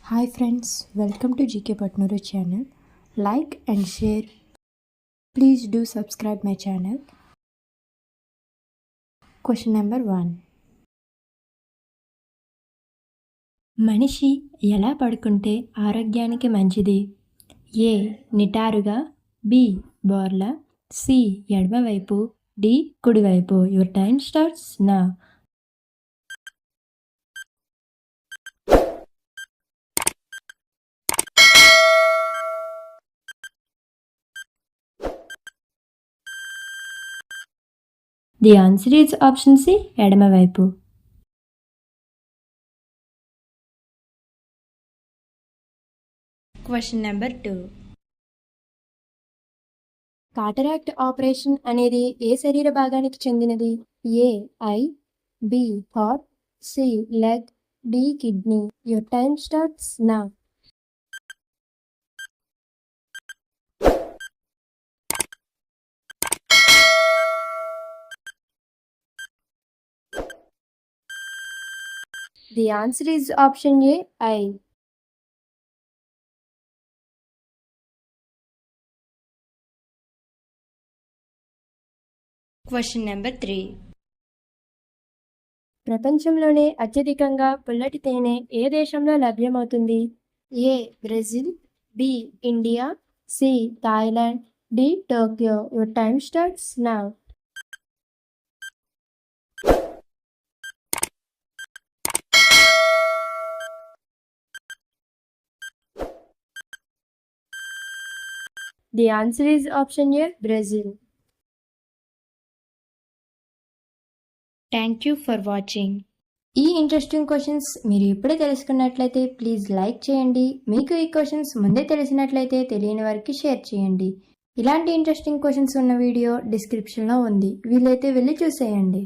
Hi friends, welcome to GK Patnuru channel. Like and share. Please do subscribe my channel. Question number 1. మనిషి ఎలా పడుకుంటే ఆరోగ్యానికి మంచిది? ఏ నిటారుగా, బి బోర్లా, సి ఎడమవైపు, డి కుడివైపు. Your time starts now. The answer is option C, ఎడమవైపు. Question number 2. కాటరాక్ట్ ఆపరేషన్ అనేది ఏ శరీర భాగానికి చెందినది? A eye, B heart, C leg, D kidney. Your time starts now. The answer is option A, eye. Question number 3. ప్రపంచంలోనే అత్యధికంగా పుల్లటి తేనె ఏ దేశంలో లభ్యమవుతుంది? A Brazil, B India, C Thailand, D Tokyo. Your time starts now. The answer is option A, Brazil. Thank you for watching. ఈ interesting questions మీరు ఇప్పుడే తెలుసుకున్నట్లయితే ప్లీజ్ లైక్ చేయండి. మీకు ఈ క్వశ్చన్స్ ముందే తెలిసినట్లయితే తెలియని వారికి షేర్ చేయండి. ఇలాంటి ఇంట్రెస్టింగ్ క్వశ్చన్స్ ఉన్న వీడియో డిస్క్రిప్షన్లో ఉంది, వీలైతే వెళ్ళి చూసేయండి.